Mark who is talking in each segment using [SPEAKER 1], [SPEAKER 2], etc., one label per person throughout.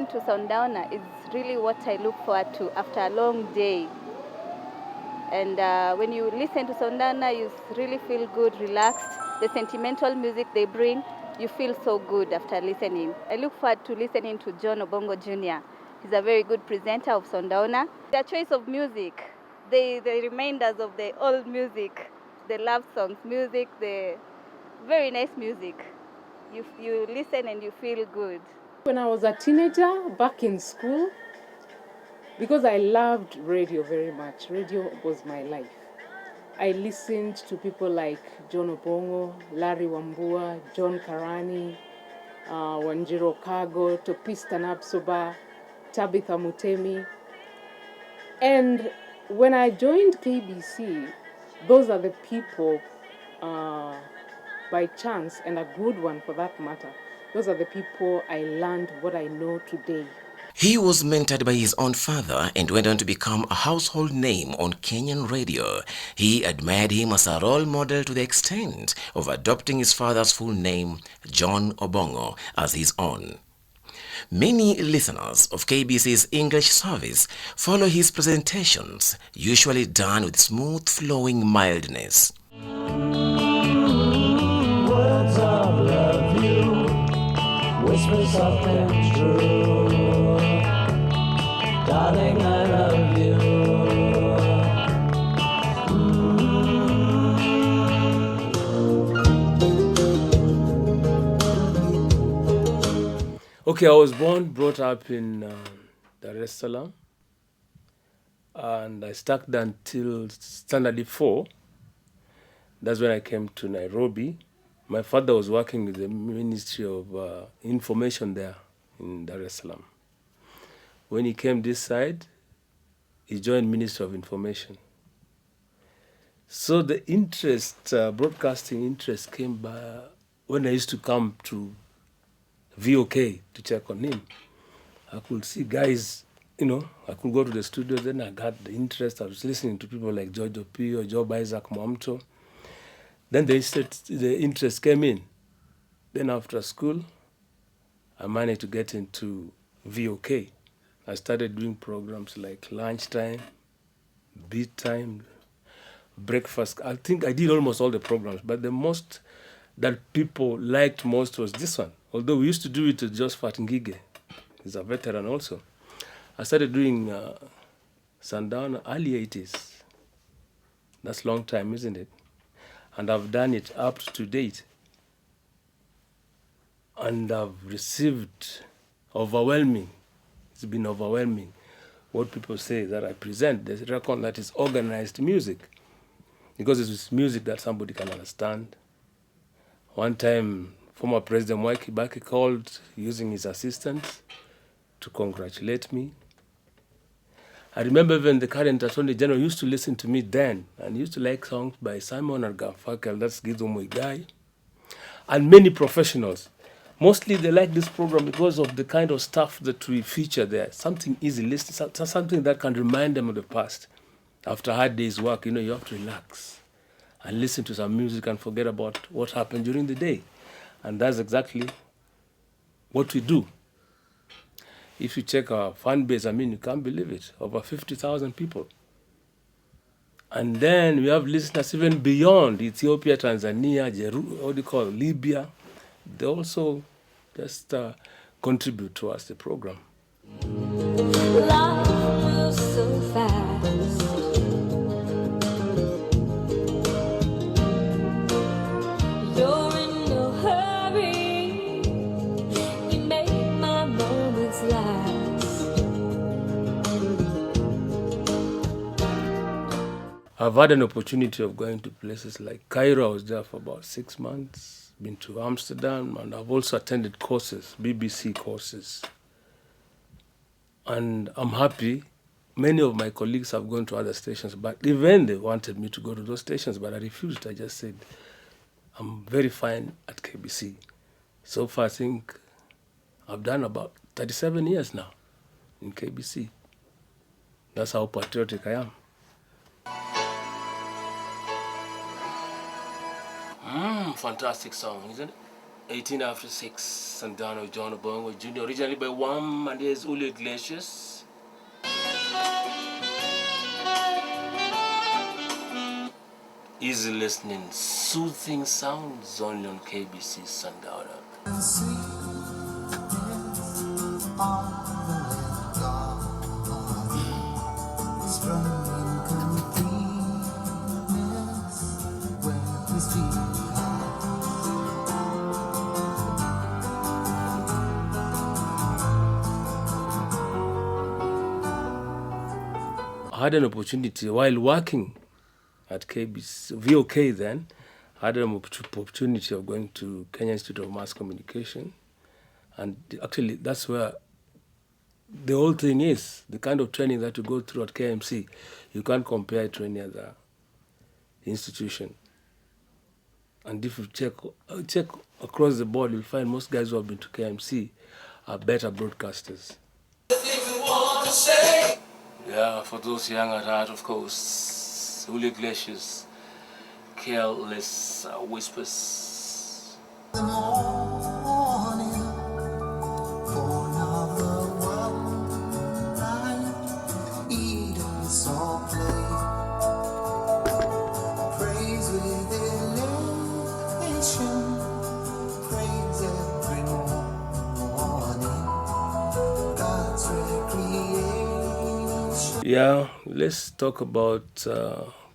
[SPEAKER 1] to Sundowner is really what I look forward to after a long day. And when you listen to Sundowner, you really feel good, relaxed. The sentimental music they bring, you feel so good after listening. I look forward to listening to John Oongo Jr. He's a very good presenter of Sundowner. Their choice of music, they remind us of the old music, the love songs music, the very nice music. You listen and you feel good.
[SPEAKER 2] When I was a teenager, back in school, because I loved radio very much, radio was my life. I listened to people like John Obong'o, Larry Wambua, John Karani, Wanjiro Kago, Topista Napsoba, Tabitha Mutemi. And when I joined KBC, those are the people, by chance, and a good one for that matter, those are the people I learned what I know today.
[SPEAKER 3] He was mentored by his own father and went on to become a household name on Kenyan radio. He admired him as a role model to the extent of adopting his father's full name, John Obong'o, as his own. Many listeners of KBC's English service follow his presentations, usually done with smooth-flowing mildness.
[SPEAKER 4] Words of love you, whispers soft and true. Darling, I love you.
[SPEAKER 5] Okay, I was brought up in Dar es Salaam, and I stuck there until Standard 4. That's when I came to Nairobi. My father was working with the Ministry of Information there in Dar es Salaam. When he came this side, he joined Ministry of Information. So the interest, broadcasting interest, came by when I used to come to VOK to check on him. I could see guys, I could go to the studio, then I got the interest. I was listening to people like George Opio, Job Isaac Mwamto. Then the interest came in. Then after school, I managed to get into VOK. I started doing programs like lunchtime, beat time, breakfast. I think I did almost all the programs, but the most that people liked most was this one. Although we used to do it with Josephat Ngige. He's a veteran also. I started doing Sundown early 80s. That's a long time, isn't it? And I've done it up to date. And I've received overwhelming. It's been overwhelming what people say that I present. They reckon that it's organized music because it's music that somebody can understand. One time, former President Mwai Kibaki called using his assistants to congratulate me. I remember even the current Attorney General used to listen to me then and used to like songs by Simon and Garfunkel, that's Gizo Muigai, and many professionals. Mostly they like this program because of the kind of stuff that we feature there. Something easy, something that can remind them of the past. After a hard day's work, you have to relax and listen to some music and forget about what happened during the day. And that's exactly what we do. If you check our fan base, you can't believe it, over 50,000 people. And then we have listeners even beyond Ethiopia, Tanzania, Libya. They also just contribute towards the program.
[SPEAKER 4] Love moves so fast. You're in no hurry. You make my moments last.
[SPEAKER 5] I've had an opportunity of going to places like Cairo. I was there for about 6 months. Been to Amsterdam, and I've also attended courses, BBC courses. And I'm happy. Many of my colleagues have gone to other stations, but even they wanted me to go to those stations, but I refused. I just said, I'm very fine at KBC. So far, I think I've done about 37 years now in KBC. That's how patriotic I am. Fantastic song, isn't it? 18 after 6, Sundown of John Oongo Jr. Originally by Wham, and here's Julio Iglesias. Easy listening, soothing sounds only on KBC Sundowner. I had an opportunity while working at KBC, VOK then, I had an opportunity of going to Kenya Institute of Mass Communication. And actually, that's where the whole thing is. The kind of training that you go through at KMC, you can't compare it to any other institution. And if you check across the board, you'll find most guys who have been to KMC are better broadcasters. Yeah, for those young at heart, of course, Julio Iglesias, Careless Whispers.
[SPEAKER 6] The morning, for another one night, Eden saw play. Praise with elation, praise every morning, God's recreation.
[SPEAKER 5] Yeah, let's talk about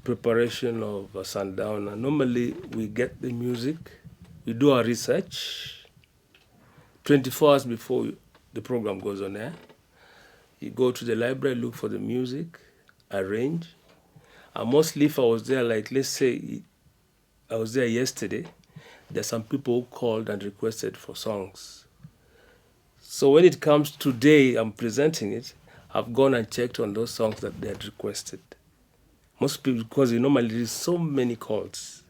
[SPEAKER 5] preparation of a sundowner. Normally, we get the music, we do our research 24 hours before the program goes on air. You go to the library, look for the music, arrange. And mostly if I was there, like let's say I was there yesterday, there's some people who called and requested for songs. So when it comes today, I'm presenting it, I've gone and checked on those songs that they had requested. Most people, because you normally there's so many calls.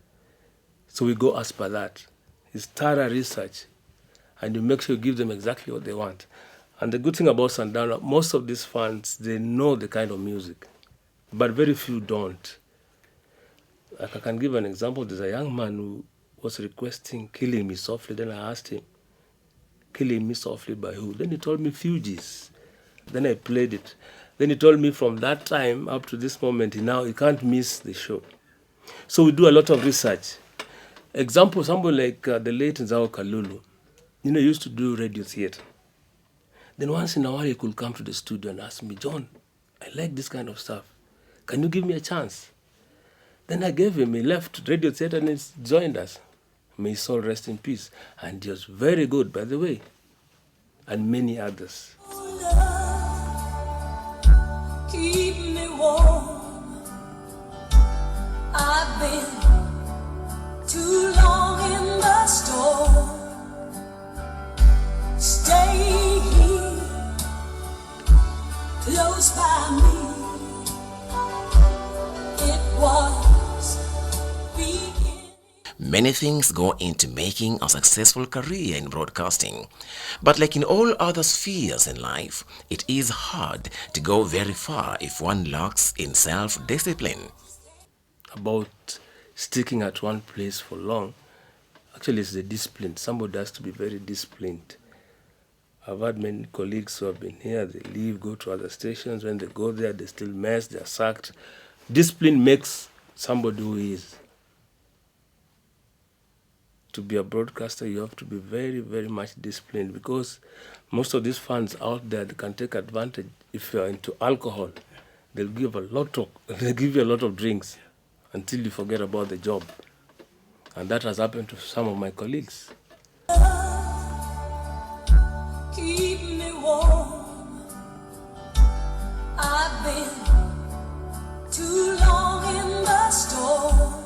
[SPEAKER 5] So we go as per that. It's thorough research, and you make sure you give them exactly what they want. And the good thing about Sundowner, most of these fans, they know the kind of music, but very few don't. Like I can give an example. There's a young man who was requesting Killing Me Softly. Then I asked him, Killing Me Softly by who? Then he told me Fugees. Then I played it. Then he told me from that time up to this moment, he can't miss the show. So we do a lot of research. Example, somebody like the late Nzao Kalulu, used to do radio theater. Then once in a while he could come to the studio and ask me, John, I like this kind of stuff. Can you give me a chance? Then I gave him, he left radio theater and he joined us. May his soul rest in peace. And he was very good, by the way. And many others.
[SPEAKER 4] Keep me warm. I've been too long in the storm. Stay here, close by me. It was beginning.
[SPEAKER 3] Many things go into making a successful career in broadcasting. But like in all other spheres in life, it is hard to go very far if one lacks in self-discipline.
[SPEAKER 5] About sticking at one place for long, actually it's the discipline. Somebody has to be very disciplined. I've had many colleagues who have been here, they leave, go to other stations. When they go there, they still mess, they're sacked. Discipline makes somebody who is. To be a broadcaster, you have to be very, very much disciplined, because most of these fans out there, they can take advantage. If you're into alcohol, they'll give you a lot of drinks until you forget about the job. And that has happened to some of my colleagues.
[SPEAKER 4] Keep me warm. I've been too long in the storm.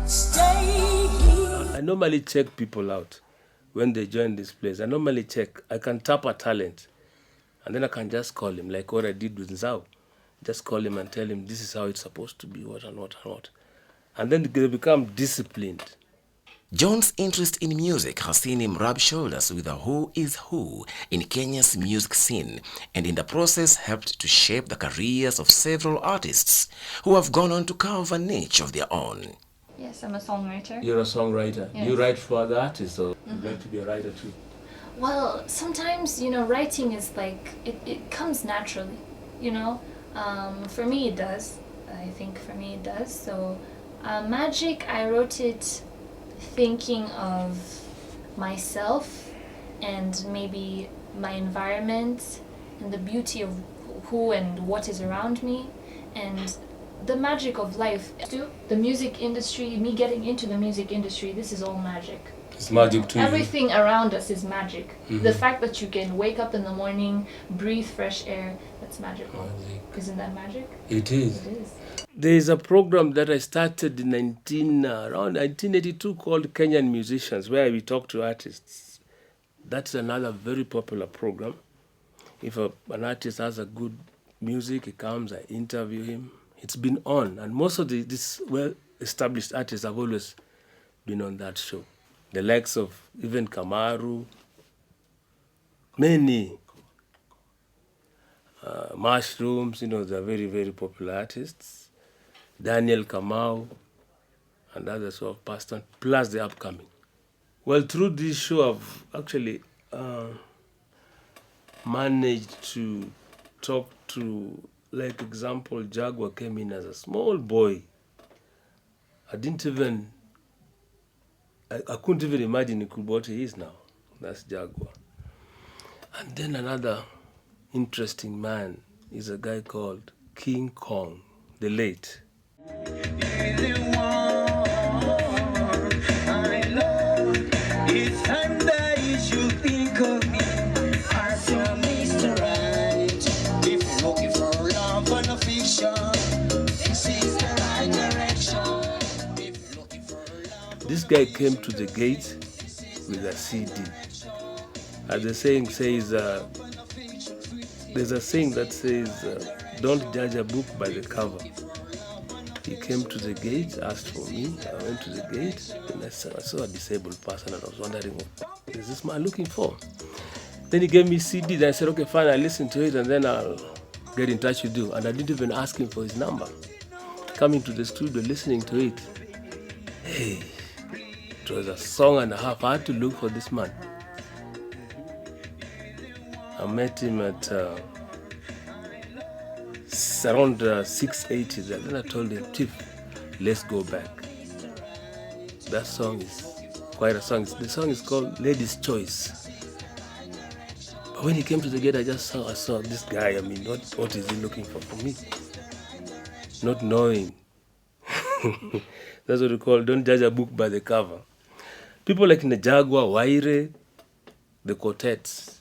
[SPEAKER 4] Stay here.
[SPEAKER 5] I normally check people out when they join this place. I normally check. I can tap a talent, and then I can just call him, like what I did with Nzao. Just call him and tell him this is how it's supposed to be, what and what and what. And then they become disciplined.
[SPEAKER 3] John's interest in music has seen him rub shoulders with a who is who in Kenya's music scene, and in the process helped to shape the careers of several artists who have gone on to carve a niche of their own.
[SPEAKER 7] Yes, I'm a songwriter.
[SPEAKER 5] You're a songwriter.
[SPEAKER 7] Yes.
[SPEAKER 5] You write for other artists, or you'd like to be a writer too?
[SPEAKER 7] Well, sometimes, you know, writing is like, it comes naturally, you know. For me it does. I think for me it does. So Magic, I wrote it thinking of myself and maybe my environment and the beauty of who and what is around me and the magic of life. The music industry, me getting into the music industry, this is all magic.
[SPEAKER 5] It's magic to you.
[SPEAKER 7] Everything around us is magic. The fact that you can wake up in the morning, breathe fresh air, that's magical.
[SPEAKER 5] Magic.
[SPEAKER 7] Isn't that magic?
[SPEAKER 5] It is.
[SPEAKER 7] It is.
[SPEAKER 5] There is a program that I started in around 1982 called Kenyan Musicians, where we talk to artists. That's another very popular program. If an artist has a good music, he comes, I interview him. It's been on, and most of these well-established artists have always been on that show. The likes of even Kamaru, many Mushrooms, you know, they're very, very popular artists. Daniel Kamau and others who have passed on, plus the upcoming. Well, through this show, I've actually managed to talk to, like example, Jaguar came in as a small boy. I couldn't even imagine what he is now. That's Jaguar. And then another interesting man is a guy called King Kong, the late. This guy came to the gate with a CD. As the saying says, there's a saying that says, don't judge a book by the cover. He came to the gate, asked for me. I went to the gate, and I saw a disabled person, and I was wondering, what is this man looking for? Then he gave me CD, then I said, okay, fine, I'll listen to it, and then I'll get in touch with you. And I didn't even ask him for his number. Coming to the studio, listening to it, hey, it was a song and a half. I had to look for this man. I met him at around 680. Then I told him, Chief, let's go back. That song is quite a song. The song is called Lady's Choice. But when he came to the gate, I saw this guy. I mean, what is he looking for me? Not knowing. That's what we call, don't judge a book by the cover. People like Jaguar, Waire, the quartets,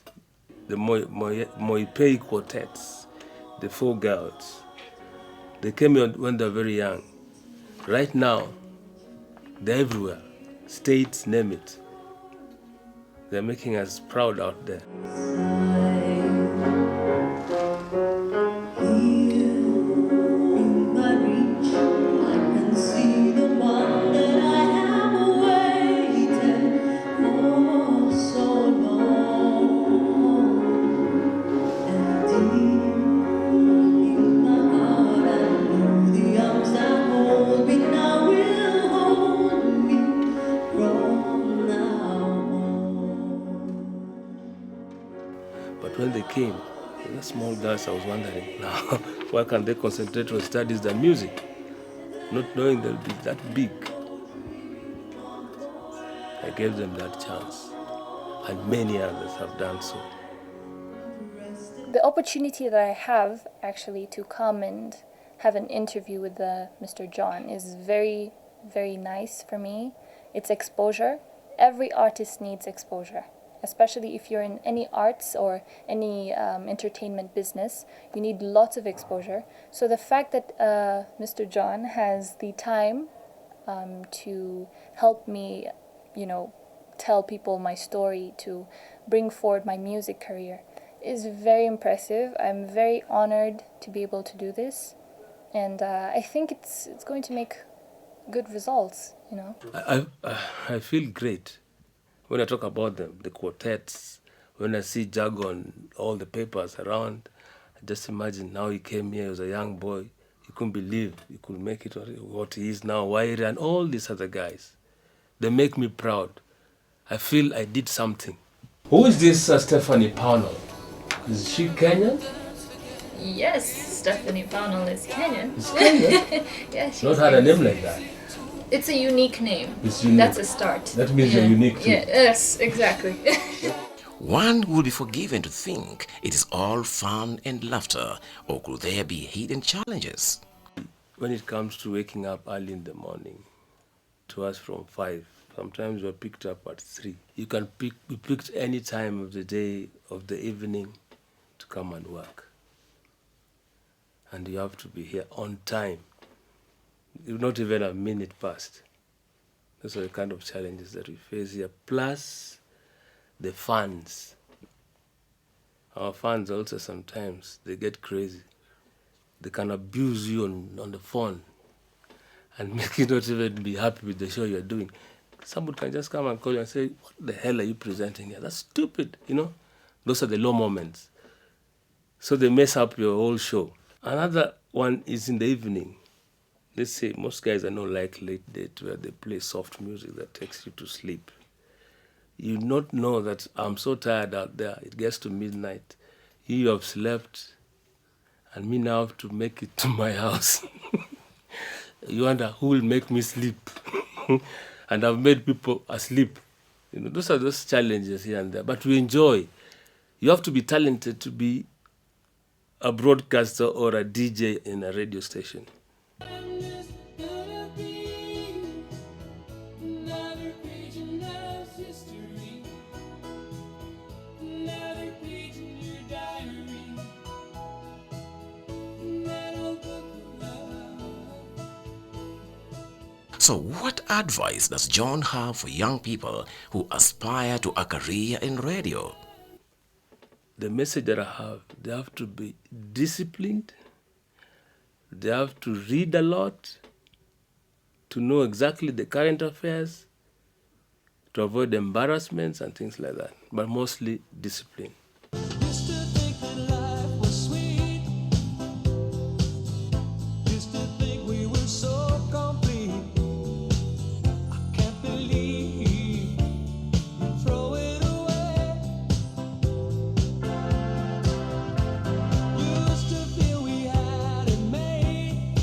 [SPEAKER 5] the Moipei quartets, the Four Girls, they came here when they were very young. Right now, they're everywhere. States, name it. They're making us proud out there. When they came, the small girls, I was wondering, now, why can't they concentrate on studies than music? Not knowing they'll be that big. I gave them that chance, and many others have done so.
[SPEAKER 7] The opportunity that I have actually to come and have an interview with Mr. John is very, very nice for me. It's exposure. Every artist needs exposure. Especially if you're in any arts or any entertainment business, you need lots of exposure. So the fact that Mr. John has the time to help me, you know, tell people my story, to bring forward my music career is very impressive. I'm very honored to be able to do this, and I think it's going to make good results, you know.
[SPEAKER 5] I feel great when I talk about them, the quartets, when I see Jag on all the papers around. I just imagine now he came here as a young boy. He couldn't believe he could make it what he is now, Wairi and all these other guys. They make me proud. I feel I did something. Who is this Stephanie Pownell? Is she Kenyan?
[SPEAKER 7] Yes, Stephanie Pownell is Kenyan.
[SPEAKER 5] Is Kenyan?
[SPEAKER 7] Yeah, she's
[SPEAKER 5] Not had a name like that.
[SPEAKER 7] It's a unique name.
[SPEAKER 5] It's unique.
[SPEAKER 7] That's a start.
[SPEAKER 5] That means you're unique too.
[SPEAKER 7] Yeah, yes, exactly.
[SPEAKER 3] One would be forgiven to think it is all fun and laughter, or could there be hidden challenges?
[SPEAKER 5] When it comes to waking up early in the morning, to us from 5, sometimes you're picked up at 3. You can be picked any time of the day, of the evening, to come and work. And you have to be here on time. You're not even a minute past. Those are the kind of challenges that we face here. Plus, the fans. Our fans also sometimes, they get crazy. They can abuse you on the phone and make you not even be happy with the show you're doing. Somebody can just come and call you and say, what the hell are you presenting here? That's stupid, you know? Those are the low moments. So they mess up your whole show. Another one is in the evening. Let's say most guys are not like late date where they play soft music that takes you to sleep. You not know that I'm so tired out there. It gets to midnight. You have slept, and me now have to make it to my house. You wonder who will make me sleep. And I've made people asleep. You know, those are those challenges here and there. But we enjoy. You have to be talented to be a broadcaster or a DJ in a radio station.
[SPEAKER 3] So what advice does John have for young people who aspire to a career in radio?
[SPEAKER 5] The message that I have, they have to be disciplined. They have to read a lot, to know exactly the current affairs, to avoid embarrassments and things like that, but mostly discipline.
[SPEAKER 6] Used to think that life was sweet. Used to think we were so complete. I can't believe you throw it away. Used to feel we had it made.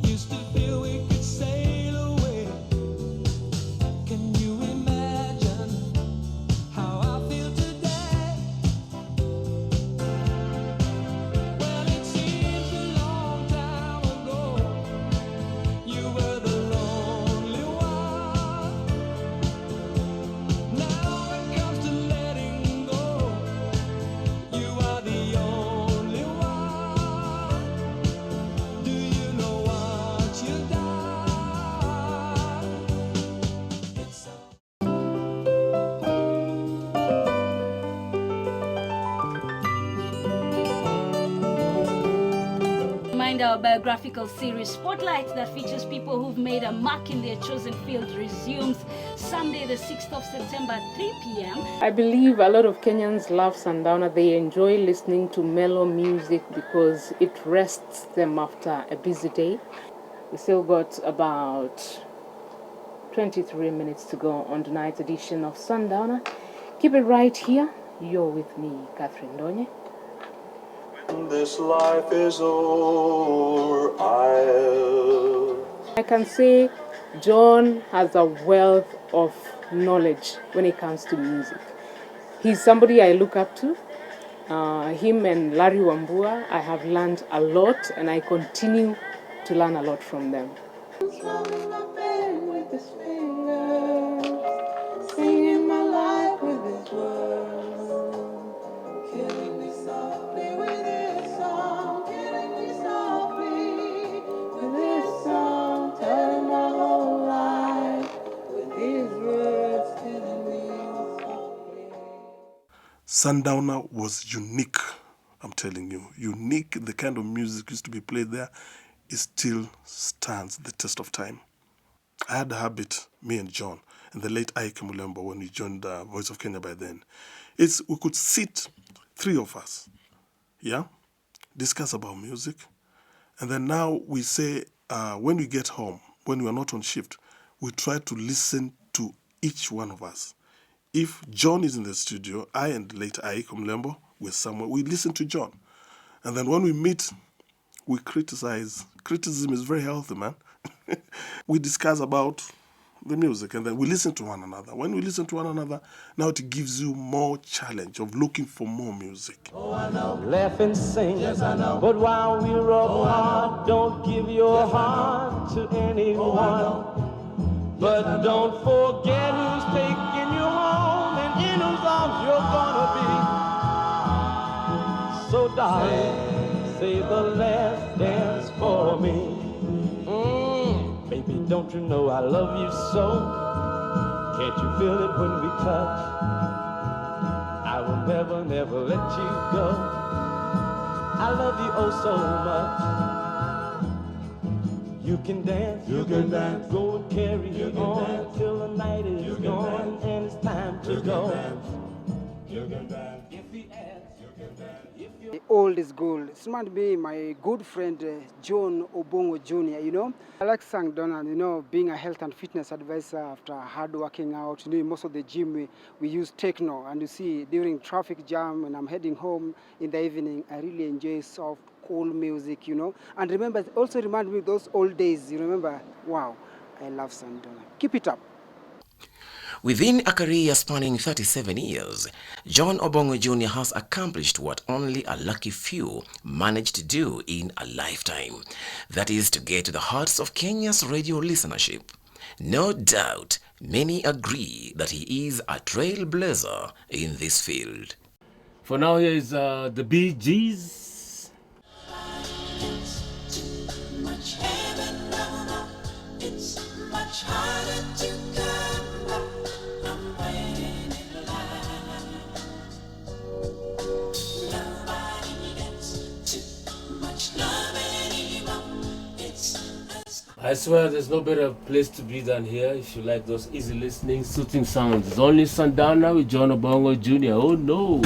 [SPEAKER 6] Used to feel we could sail away. Can you imagine how I feel today? Well, it seems a long time ago you were the lonely one. Now when it comes to letting go, you are the only one. Do you know what you've done? It's so
[SPEAKER 8] Mind our biographical series Spotlight that features people who've made a mark in their chosen field resumes Sunday the 6th of September at 3 p.m.
[SPEAKER 2] I believe a lot of Kenyans love Sundowner. They enjoy listening to mellow music because it rests them after a busy day. We still got about 23 minutes to go on tonight's edition of Sundowner. Keep it right here. You're with me, Catherine Donye.
[SPEAKER 9] This life is over,
[SPEAKER 2] I can say John has a wealth of knowledge when it comes to music. He's somebody I look up to. Him and Larry Wambua, I have learned a lot and I continue to learn a lot from them.
[SPEAKER 6] singing my life with his words, killing me softly with his song, killing me softly with his song, telling my whole life with his words, killing me softly.
[SPEAKER 9] Sundowner was unique, I'm telling you. Unique, the kind of music used to be played there, it still stands the test of time. I had a habit, me and John, and the late Ike Mulembo, when we joined Voice of Kenya by then, we could sit, 3 of us, yeah? discuss about music. And then now we say, when we get home, when we are not on shift, we try to listen to each one of us. If John is in the studio, I and later I, Komlembo, we're somewhere, we listen to John. And then when we meet, we criticize. Criticism is very healthy, man. We discuss about the music, and then we listen to one another. When we listen to one another, now it gives you more challenge of looking for more music.
[SPEAKER 6] Oh, I know. Laugh and sing. Yes, I know. But while we're apart, don't give your heart to anyone. But don't forget who's taking you home and in whose arms you're gonna be. So darling, say the last dance for me. Baby, don't you know I love you so? Can't you feel it when we touch? I will never, never let you go. I love you oh so much. You can dance, go and carry on till the night is gone and it's time to go. You can dance. If he asks, you can dance.
[SPEAKER 10] Old is gold. It might be my good friend John Oongo Jr. You know, I like Sang Donald. You know, being a health and fitness advisor after hard working out. You know, most of the gym we use techno, and you see during traffic jam when I'm heading home in the evening, I really enjoy soft, cool music. You know, and remember, it also remind me of those old days. You remember? Wow, I love Sang Donald. Keep it up.
[SPEAKER 3] Within a career spanning 37 years, John Obong'O Jr. has accomplished what only a lucky few managed to do in a lifetime. That is to get to the hearts of Kenya's radio listenership. No doubt, many agree that he is a trailblazer in this field.
[SPEAKER 5] For now, here is the Bee Gees. I swear there's no better place to be than here if you like those easy listening, soothing sounds. It's only Sundowner with John Oongo Jr. Oh no!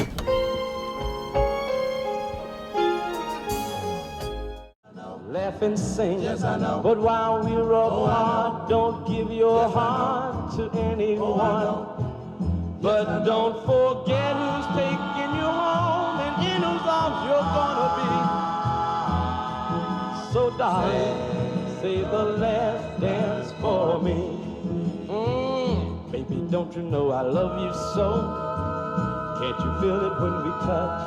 [SPEAKER 6] Laugh and sing, yes, I know. But while we're apart, don't give your heart to anyone. But don't forget who's taking you home and in whose arms you're gonna be. So darling, say the last dance for me. Baby, don't you know I love you so? Can't you feel it when we touch?